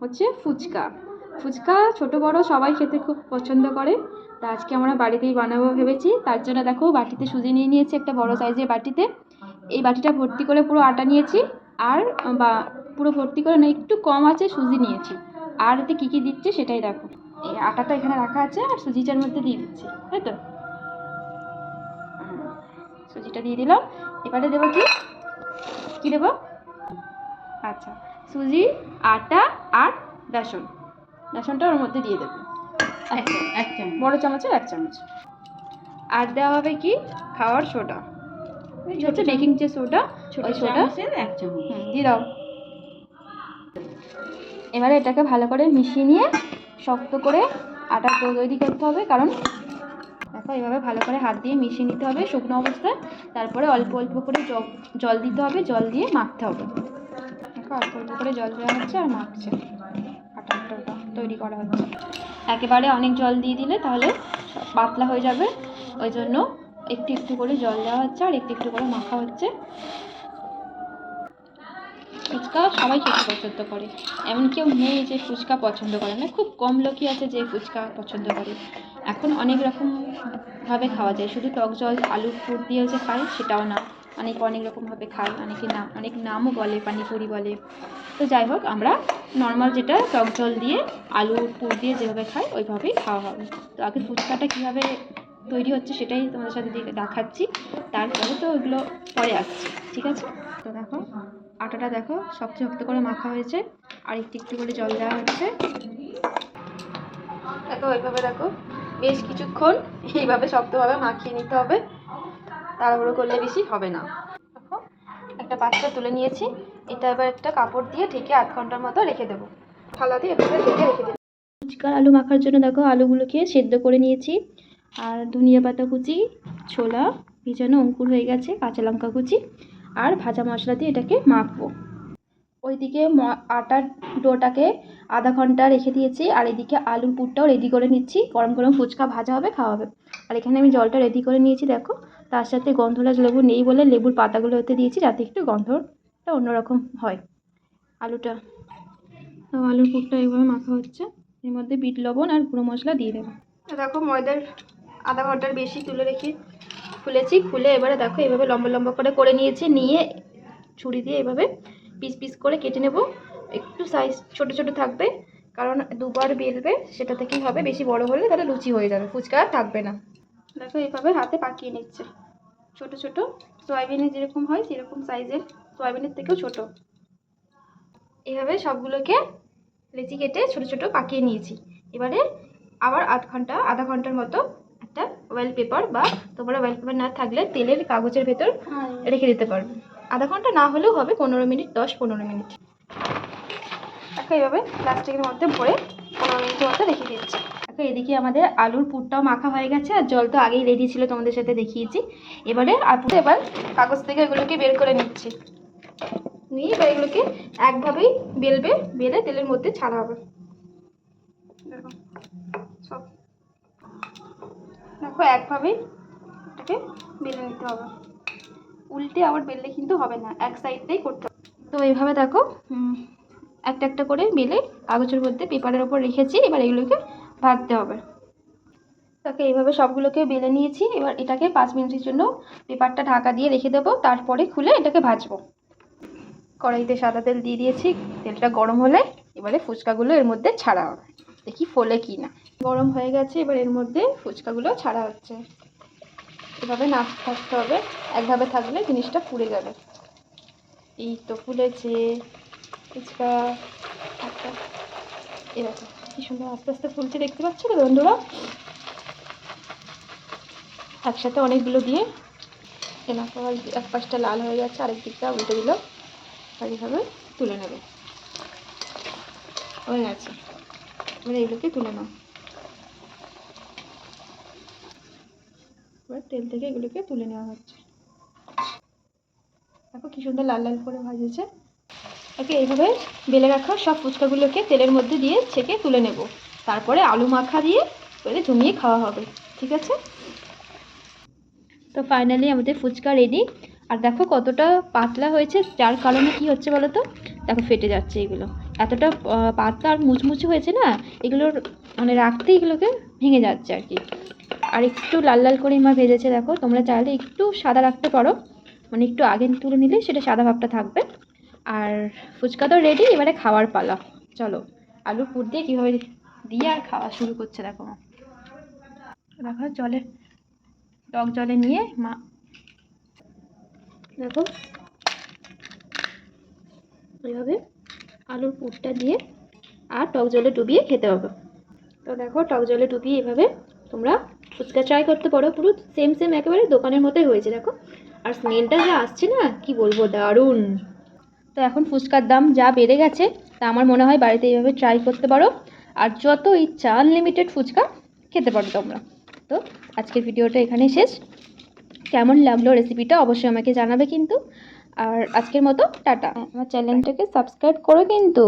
হচ্ছে ফুচকা। ফুচকা ছোট বড় সবাই খেতে খুব পছন্দ করে। তা আজকে আমরা বাড়িতেই বানাবো ভেবেছি। তার জন্য দেখো বাটিতে সুজি নিয়ে নিয়েছি, একটা বড় সাইজের বাটিতে। এই বাটিটা ভর্তি করে পুরো আটা নিয়েছি, আর বা পুরো ভর্তি করে না, একটু কম আছে সুজি নিয়েছি। আর এতে কী কী দিচ্ছে সেটাই দেখো। এই আটাটা এখানে রাখা আছে আর সুজিটার মধ্যে দিয়ে দিচ্ছি, তাই তো। সুজিটা দিয়ে দিলাম। এবারে দেবো কি দেবো? আচ্ছা, সুজি, আটা আর বেসনটা ওর মধ্যে দিয়ে দেবো। এক চামচ, বড় চামচের 1 চামচ। আর দেওয়া হবে কি খাওয়ার সোডা, হচ্ছে বেকিং যে সোডা, ওই সোডা 1 চামচ দিয়ে দাও। এবারে এটাকে ভালো করে মিশিয়ে নিয়ে শক্ত করে আটা তৈরি করতে হবে। কারণ দেখো এইভাবে ভালো করে হাত দিয়ে মিশিয়ে নিতে হবে শুকনো অবস্থায়। তারপরে অল্প অল্প করে জল দিতে হবে, জল দিয়ে মাখতে হবে। দেখো অল্প অল্প করে জল দেওয়া হচ্ছে আর মাখছে, আটাটা তৈরি করা হচ্ছে। একেবারে অনেক জল দিয়ে দিলে তাহলে পাতলা হয়ে যাবে, ওই জন্য একটু একটু করে জল দেওয়া হচ্ছে আর একটু একটু করে মাখা হচ্ছে। ফুচকা সবাই খেতে পছন্দ করে, এমন কেউ নেই যে ফুচকা পছন্দ করে না। খুব কম লোকই আছে যে ফুচকা পছন্দ করে। এখন অনেক রকমভাবে খাওয়া যায়, শুধু টক জল আলুর পুর দিয়েও যে খায় সেটাও না, অনেক রকমভাবে খায়। অনেক নামও বলে, পানিপুরি বলে। তো যাই হোক, আমরা নর্মাল যেটা টক জল দিয়ে আলুর পুর দিয়ে যেভাবে খাই ওইভাবেই খাওয়া হবে। তো আগে ফুচকাটা কীভাবে তৈরি হচ্ছে সেটাই তোমাদের সাথে দেখাচ্ছি, তারপরে তো ওইগুলো পরে আসছে, ঠিক আছে? তো দেখো আটাটা দেখো শক্ত শক্ত করে মাখা হয়েছে, আর একটু একটু করে জল দেওয়া হচ্ছে। দেখো এইভাবে দেখো বেশ কিছুক্ষণ এইভাবে শক্তভাবে মাখিয়ে নিতে হবে, তাড়াহুড়ো করলে বেশি হবে না। দেখো একটা পাত্র তুলে নিয়েছি, এটা এবার একটা কাপড় দিয়ে ঢেকে 1/2 ঘন্টার মতো রেখে দেবো। থালা দিয়ে এভাবে ঢেকে রেখে দেবো। ফুচকার আলু মাখার জন্য দেখো আলুগুলোকে সেদ্ধ করে নিয়েছি, আর ধনিয়া পাতা কুচি, ছোলা ভিজানো অঙ্কুর হয়ে গেছে, কাঁচা লঙ্কা কুচি আর ভাজা মশলা দিয়ে এটাকে মাখবো। ওইদিকে আটার ডোটাকে 1/2 ঘন্টা রেখে দিয়েছি, আর এদিকে আলুর পুরটাও রেডি করে নিচ্ছি। গরম গরম ফুচকা ভাজা হবে, খাওয়া হবে। আর এখানে আমি জলটা রেডি করে নিয়েছি দেখো। তার সাথে গন্ধরাজ লেবু নেই বলে লেবুর পাতাগুলো ওতে দিয়েছি, যাতে একটু গন্ধটা অন্যরকম হয়। আলুর পুরটা এইভাবে মাখা হচ্ছে। এর মধ্যে বিট লবণ আর গুঁড়ো মশলা দিয়ে দেবো। দেখো ময়দার 1/2 ঘন্টার বেশি খুলে এবারে দেখো এইভাবে লম্বা লম্বা করে নিয়েছি। নিয়ে ছুরি দিয়ে এভাবে পিস পিস করে কেটে নেব। একটু সাইজ ছোট ছোট থাকবে, কারণ দুবার বেলবে, সেটা থেকেই হবে। বেশি বড় হলে তাহলে লুচি হয়ে যাবে, ফুচকা আর থাকবে না। দেখো এইভাবে হাতে পাকিয়ে নিচ্ছে, ছোট ছোট সয়াবিনের যেরকম হয় সেরকম সাইজের, সয়াবিনের থেকেও ছোট। এইভাবে সবগুলোকে লেচি কেটে ছোট ছোট পাকিয়ে নিয়েছি। এবারে আবার 1/2 ঘন্টার মতো একটা অয়েল পেপার, বা তোমরা অয়েল পেপার না থাকলে তেলের কাগজের ভেতর রেখে দিতে পারবে। 1/2 ঘন্টা না হলেও হবে, 15 মিনিট, 10-15 মিনিট। দেখো এইভাবে প্লাস্টিকের মধ্যে ভরে 15 মিনিটের মতো রেখে দিচ্ছি। দেখো এদিকে আমাদের আলুর পুরটাও মাখা হয়ে গেছে, আর জল তো আগেই রেডি ছিল, তোমাদের সাথে দেখিয়েছি। এবার কাগজ থেকে এগুলোকে বের করে নিচ্ছি। নিয়ে এবার এগুলোকে একভাবেই বেলে তেলের মধ্যে ছাড়া হবে। দেখো একভাবেই এটাকে বেলে নিতে হবে, উল্টে আবার বেললে কিন্তু হবে না, এক সাইডটাই করতে হবে। তো এইভাবে দেখো একটা একটা করে বেলে কাগজের মধ্যে পেপারের ওপর রেখেছি। এবার এগুলোকে ভাজতে হবে। তাকে এইভাবে সবগুলোকে বেলে নিয়েছি। এবার এটাকে 5 মিনিটের জন্য পেপারটা ঢাকা দিয়ে রেখে দেবো, তারপরে খুলে এটাকে ভাজবো। কড়াইতে সাদা তেল দিয়ে দিয়েছি, তেলটা গরম হলে এবারে ফুচকাগুলো এর মধ্যে ছাড়া হবে, দেখি ফোলে কি না। গরম হয়ে গেছে, এবার এর মধ্যে ফুচকাগুলো ছাড়া হচ্ছে। এভাবে নাড়তে থাকতে হবে, একভাবে থাকলে জিনিসটা পুড়ে যাবে। এই তো ফুলেছে ফুচকা একটা, এরকম কি সুন্দর আস্তে আস্তে ফুলছে, দেখতে পাচ্ছ তো বন্ধুরা? একসাথে অনেকগুলো দিয়ে এক পাশটা লাল হয়ে গেছে, আরেক দিকটা উল্টে দিল, আর এইভাবে তুলে নেবে। হয়ে গেছে, এবার এইগুলোকে তুলে নাও। এবার তেল থেকে এগুলোকে তুলে নেওয়া হচ্ছে। দেখো কি সুন্দর লাল লাল করে ভাজেছে। ওকে এইভাবে বেলে রাখা সব ফুচকাগুলোকে তেলের মধ্যে দিয়ে ছেঁকে তুলে নেব, তারপরে আলু মাখা দিয়ে করে জমিয়ে খাওয়া হবে, ঠিক আছে? তো ফাইনালি আমাদের ফুচকা রেডি। আর দেখো কতটা পাতলা হয়েছে, যার কারণে কি হচ্ছে বলো তো, দেখো ফেটে যাচ্ছে এগুলো। এতটা পাতলা আর মুচমুচে হয়েছে না, এগুলোর মানে রাখতে এগুলোকে ভেঙে যাচ্ছে আর কি। আর একটু লাল লাল করে মা ভেজেছে দেখো, তোমরা চাইলে একটু সাদা রাখতে পারো, মানে একটু আগে তুলে নিলে সেটা সাদা ভাবটা থাকবে। আর ফুচকা তো রেডি, এবারে খাওয়ার পালা। চলো আলুর পুর দিয়ে কীভাবে দিয়ে আর খাওয়া শুরু করছে দেখো মা। দেখো জলে, টক জলে নিয়ে মা দেখো এইভাবে আলুর পুরটা দিয়ে আর টক জলে ডুবিয়ে খেতে হবে। তো দেখো টক জলে ডুবিয়ে এভাবে তোমরা ফুচকা ট্রাই করতে পারো, পুরো সেম সেম একেবারে দোকানের মতোই হয়েছে দেখো। আর স্মেলটা যা আসছে না কি বলবো, দারুণ। তো এখন ফুচকার দাম যা বেড়ে গেছে, তা আমার মনে হয় বাড়িতে এইভাবে ট্রাই করতে পারো। আর যত ইচ্ছা আনলিমিটেড ফুচকা খেতে পারো তোমরা। তো আজকের ভিডিওটা এখানেই শেষ। কেমন লাগলো রেসিপিটা অবশ্যই আমাকে জানাবে কিন্তু। আর আজকের মতো টাটা। আমার চ্যানেলটাকে সাবস্ক্রাইব করো কিন্তু।